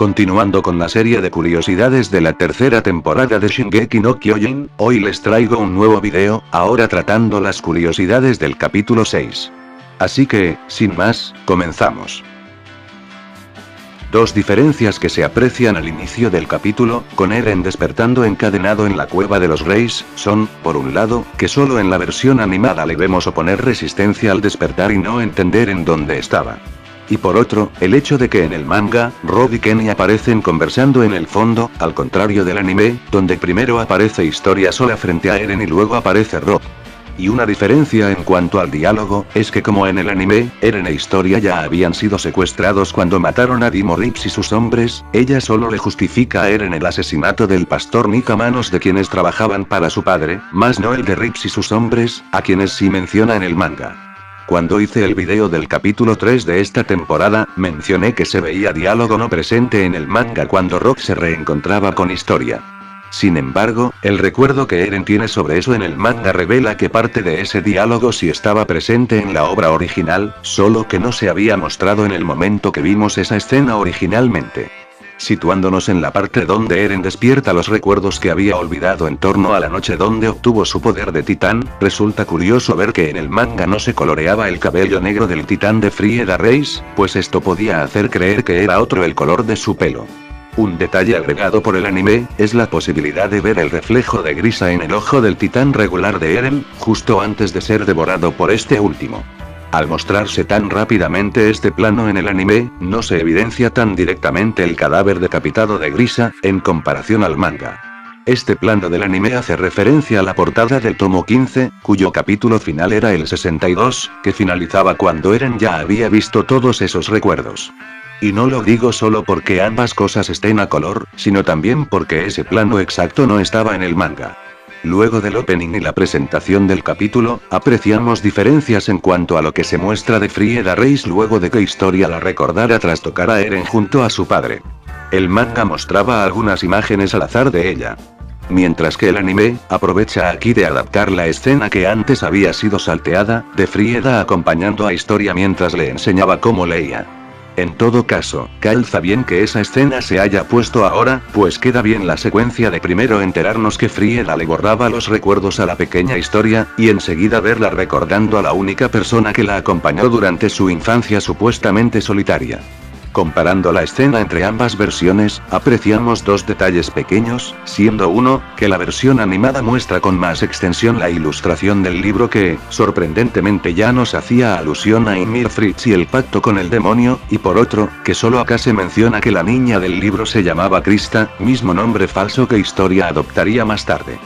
Continuando con la serie de curiosidades de la tercera temporada de Shingeki no Kyojin, hoy les traigo un nuevo video, ahora tratando las curiosidades del capítulo 6. Así que, sin más, comenzamos. Dos diferencias que se aprecian al inicio del capítulo, con Eren despertando encadenado en la cueva de los Reis, son, por un lado, que solo en la versión animada le vemos oponer resistencia al despertar y no entender en dónde estaba. Y por otro, el hecho de que en el manga, Rob y Kenny aparecen conversando en el fondo, al contrario del anime, donde primero aparece Historia sola frente a Eren y luego aparece Rob. Y una diferencia en cuanto al diálogo, es que como en el anime, Eren e Historia ya habían sido secuestrados cuando mataron a Dimo Rips y sus hombres, ella solo le justifica a Eren el asesinato del pastor Nick a manos de quienes trabajaban para su padre, más no el de Rips y sus hombres, a quienes sí menciona en el manga. Cuando hice el video del capítulo 3 de esta temporada, mencioné que se veía diálogo no presente en el manga cuando Rob se reencontraba con Historia. Sin embargo, el recuerdo que Eren tiene sobre eso en el manga revela que parte de ese diálogo sí estaba presente en la obra original, solo que no se había mostrado en el momento que vimos esa escena originalmente. Situándonos en la parte donde Eren despierta los recuerdos que había olvidado en torno a la noche donde obtuvo su poder de titán, resulta curioso ver que en el manga no se coloreaba el cabello negro del titán de Frieda Reis, pues esto podía hacer creer que era otro el color de su pelo. Un detalle agregado por el anime, es la posibilidad de ver el reflejo de Grisa en el ojo del titán regular de Eren, justo antes de ser devorado por este último. Al mostrarse tan rápidamente este plano en el anime, no se evidencia tan directamente el cadáver decapitado de Grisa, en comparación al manga. Este plano del anime hace referencia a la portada del tomo 15, cuyo capítulo final era el 62, que finalizaba cuando Eren ya había visto todos esos recuerdos. Y no lo digo solo porque ambas cosas estén a color, sino también porque ese plano exacto no estaba en el manga. Luego del opening y la presentación del capítulo, apreciamos diferencias en cuanto a lo que se muestra de Frieda Reis luego de que Historia la recordara tras tocar a Eren junto a su padre. El manga mostraba algunas imágenes al azar de ella. Mientras que el anime, aprovecha aquí de adaptar la escena que antes había sido salteada, de Frieda acompañando a Historia mientras le enseñaba cómo leía. En todo caso, calza bien que esa escena se haya puesto ahora, pues queda bien la secuencia de primero enterarnos que Frieda le borraba los recuerdos a la pequeña Historia, y enseguida verla recordando a la única persona que la acompañó durante su infancia supuestamente solitaria. Comparando la escena entre ambas versiones, apreciamos dos detalles pequeños, siendo uno, que la versión animada muestra con más extensión la ilustración del libro que, sorprendentemente ya nos hacía alusión a Ymir Fritz y el pacto con el demonio, y por otro, que solo acá se menciona que la niña del libro se llamaba Krista, mismo nombre falso que Historia adoptaría más tarde.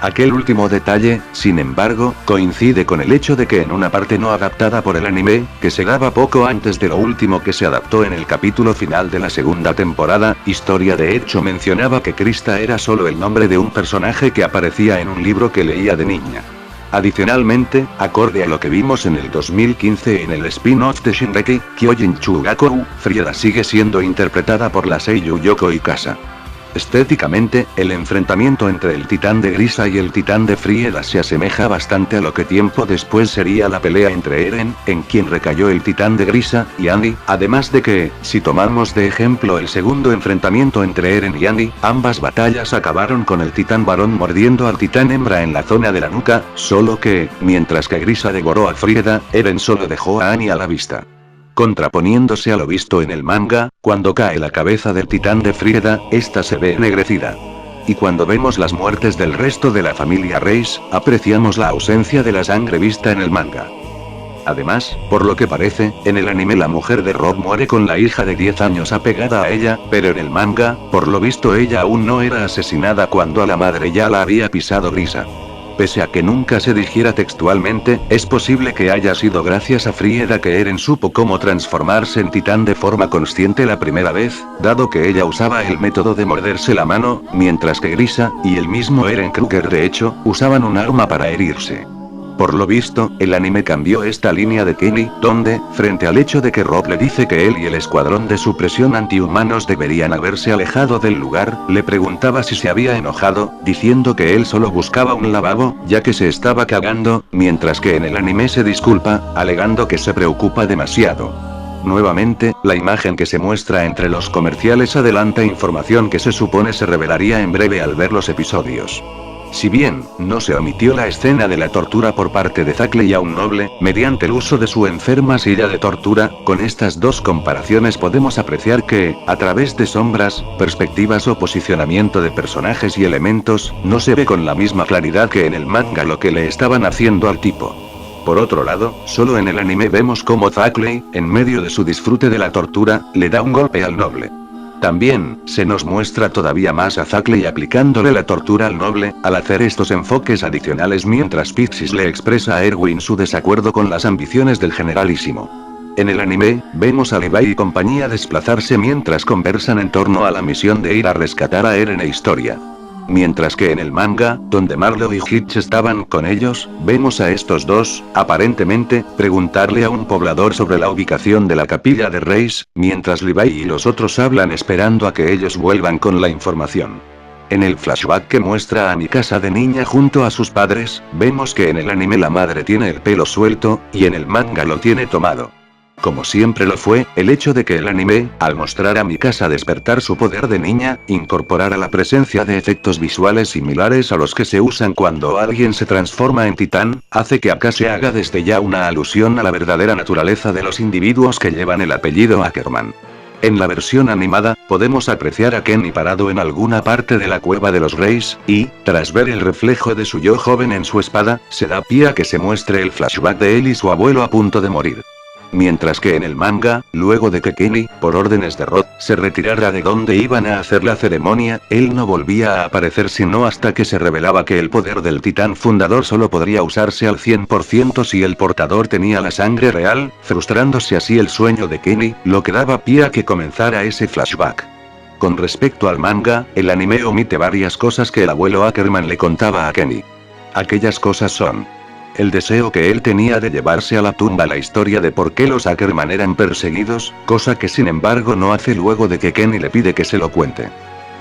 Aquel último detalle, sin embargo, coincide con el hecho de que en una parte no adaptada por el anime, que se daba poco antes de lo último que se adaptó en el capítulo final de la segunda temporada, Historia de hecho mencionaba que Krista era solo el nombre de un personaje que aparecía en un libro que leía de niña. Adicionalmente, acorde a lo que vimos en el 2015 en el spin-off de Shingeki, Kyojin Chugakou, Frieda sigue siendo interpretada por la seiyū Yoko Ikasa. Estéticamente, el enfrentamiento entre el titán de Grisa y el titán de Frieda se asemeja bastante a lo que tiempo después sería la pelea entre Eren, en quien recayó el titán de Grisa, y Annie, además de que, si tomamos de ejemplo el segundo enfrentamiento entre Eren y Annie, ambas batallas acabaron con el titán varón mordiendo al titán hembra en la zona de la nuca, solo que, mientras que Grisa devoró a Frieda, Eren solo dejó a Annie a la vista. Contraponiéndose a lo visto en el manga, cuando cae la cabeza del titán de Frieda, esta se ve ennegrecida. Y cuando vemos las muertes del resto de la familia Reis, apreciamos la ausencia de la sangre vista en el manga. Además, por lo que parece, en el anime la mujer de Rob muere con la hija de 10 años apegada a ella, pero en el manga, por lo visto ella aún no era asesinada cuando a la madre ya la había pisado Grisa. Pese a que nunca se dijera textualmente, es posible que haya sido gracias a Frieda que Eren supo cómo transformarse en titán de forma consciente la primera vez, dado que ella usaba el método de morderse la mano, mientras que Grisa, y el mismo Eren Kruger de hecho, usaban un arma para herirse. Por lo visto, el anime cambió esta línea de Kenny, donde, frente al hecho de que Rob le dice que él y el escuadrón de supresión antihumanos deberían haberse alejado del lugar, le preguntaba si se había enojado, diciendo que él solo buscaba un lavabo, ya que se estaba cagando, mientras que en el anime se disculpa, alegando que se preocupa demasiado. Nuevamente, la imagen que se muestra entre los comerciales adelanta información que se supone se revelaría en breve al ver los episodios. Si bien, no se omitió la escena de la tortura por parte de Zackley a un noble, mediante el uso de su enferma silla de tortura, con estas dos comparaciones podemos apreciar que, a través de sombras, perspectivas o posicionamiento de personajes y elementos, no se ve con la misma claridad que en el manga lo que le estaban haciendo al tipo. Por otro lado, solo en el anime vemos cómo Zackley, en medio de su disfrute de la tortura, le da un golpe al noble. También, se nos muestra todavía más a Zackley aplicándole la tortura al noble, al hacer estos enfoques adicionales mientras Pixis le expresa a Erwin su desacuerdo con las ambiciones del generalísimo. En el anime, vemos a Levi y compañía desplazarse mientras conversan en torno a la misión de ir a rescatar a Eren e Historia. Mientras que en el manga, donde Marlowe y Hitch estaban con ellos, vemos a estos dos, aparentemente, preguntarle a un poblador sobre la ubicación de la capilla de Reis, mientras Levi y los otros hablan esperando a que ellos vuelvan con la información. En el flashback que muestra a Mikasa de niña junto a sus padres, vemos que en el anime la madre tiene el pelo suelto, y en el manga lo tiene tomado. Como siempre lo fue, el hecho de que el anime, al mostrar a Mikasa despertar su poder de niña, incorporara la presencia de efectos visuales similares a los que se usan cuando alguien se transforma en titán, hace que acá se haga desde ya una alusión a la verdadera naturaleza de los individuos que llevan el apellido Ackerman. En la versión animada, podemos apreciar a Kenny parado en alguna parte de la cueva de los Reis, y, tras ver el reflejo de su yo joven en su espada, se da pie a que se muestre el flashback de él y su abuelo a punto de morir. Mientras que en el manga, luego de que Kenny, por órdenes de Rod, se retirara de donde iban a hacer la ceremonia, él no volvía a aparecer sino hasta que se revelaba que el poder del titán fundador solo podría usarse al 100% si el portador tenía la sangre real, frustrándose así el sueño de Kenny, lo que daba pie a que comenzara ese flashback. Con respecto al manga, el anime omite varias cosas que el abuelo Ackerman le contaba a Kenny. Aquellas cosas son: el deseo que él tenía de llevarse a la tumba la historia de por qué los Ackerman eran perseguidos, cosa que sin embargo no hace luego de que Kenny le pide que se lo cuente.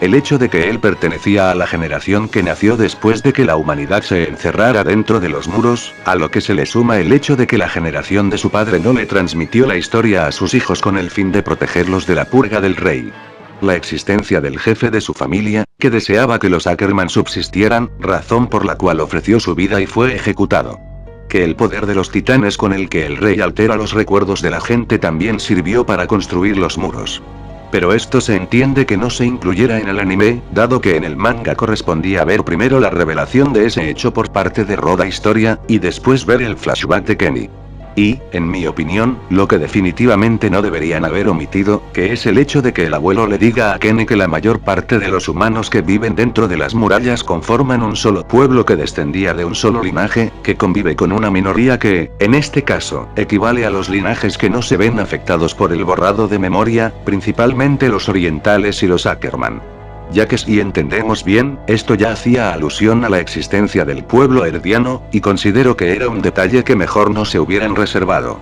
El hecho de que él pertenecía a la generación que nació después de que la humanidad se encerrara dentro de los muros, a lo que se le suma el hecho de que la generación de su padre no le transmitió la historia a sus hijos con el fin de protegerlos de la purga del rey. La existencia del jefe de su familia, que deseaba que los Ackerman subsistieran, razón por la cual ofreció su vida y fue ejecutado. Que el poder de los titanes con el que el rey altera los recuerdos de la gente también sirvió para construir los muros. Pero esto se entiende que no se incluyera en el anime, dado que en el manga correspondía ver primero la revelación de ese hecho por parte de Rod a Historia, y después ver el flashback de Kenny. Y, en mi opinión, lo que definitivamente no deberían haber omitido, que es el hecho de que el abuelo le diga a Kenny que la mayor parte de los humanos que viven dentro de las murallas conforman un solo pueblo que descendía de un solo linaje, que convive con una minoría que, en este caso, equivale a los linajes que no se ven afectados por el borrado de memoria, principalmente los orientales y los Ackerman. Ya que si entendemos bien, esto ya hacía alusión a la existencia del pueblo herdiano, y considero que era un detalle que mejor no se hubieran reservado.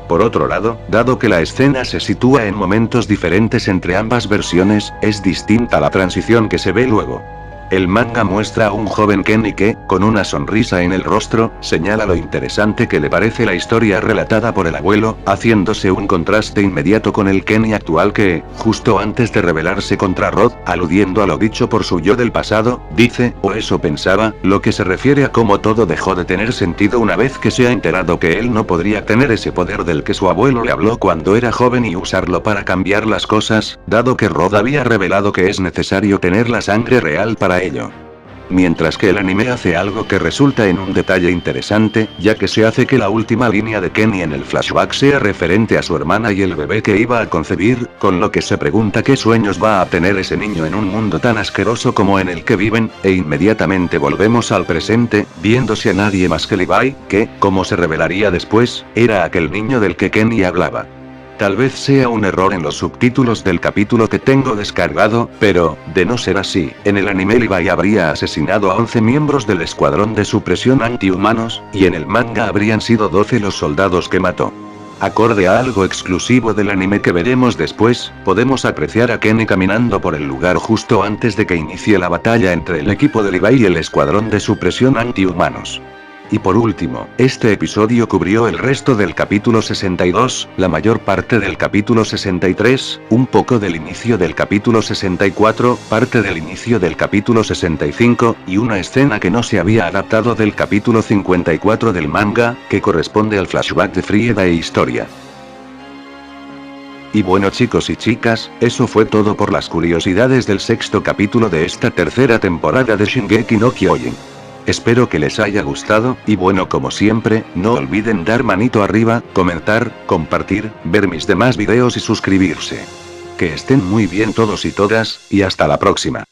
Por otro lado, dado que la escena se sitúa en momentos diferentes entre ambas versiones, es distinta la transición que se ve luego. El manga muestra a un joven Kenny que, con una sonrisa en el rostro, señala lo interesante que le parece la historia relatada por el abuelo, haciéndose un contraste inmediato con el Kenny actual que, justo antes de rebelarse contra Rod, aludiendo a lo dicho por su yo del pasado, dice, o eso pensaba, lo que se refiere a cómo todo dejó de tener sentido una vez que se ha enterado que él no podría tener ese poder del que su abuelo le habló cuando era joven y usarlo para cambiar las cosas, dado que Rod había revelado que es necesario tener la sangre real para ello. Mientras que el anime hace algo que resulta en un detalle interesante, ya que se hace que la última línea de Kenny en el flashback sea referente a su hermana y el bebé que iba a concebir, con lo que se pregunta qué sueños va a tener ese niño en un mundo tan asqueroso como en el que viven, e inmediatamente volvemos al presente, viéndose a nadie más que Levi, que, como se revelaría después, era aquel niño del que Kenny hablaba. Tal vez sea un error en los subtítulos del capítulo que tengo descargado, pero, de no ser así, en el anime Levi habría asesinado a 11 miembros del escuadrón de supresión antihumanos, y en el manga habrían sido 12 los soldados que mató. Acorde a algo exclusivo del anime que veremos después, podemos apreciar a Kenny caminando por el lugar justo antes de que inicie la batalla entre el equipo de Levi y el escuadrón de supresión antihumanos. Y por último, este episodio cubrió el resto del capítulo 62, la mayor parte del capítulo 63, un poco del inicio del capítulo 64, parte del inicio del capítulo 65, y una escena que no se había adaptado del capítulo 54 del manga, que corresponde al flashback de Frieda e Historia. Y bueno chicos y chicas, eso fue todo por las curiosidades del sexto capítulo de esta tercera temporada de Shingeki no Kyojin. Espero que les haya gustado, y bueno como siempre, no olviden dar manito arriba, comentar, compartir, ver mis demás videos y suscribirse. Que estén muy bien todos y todas, y hasta la próxima.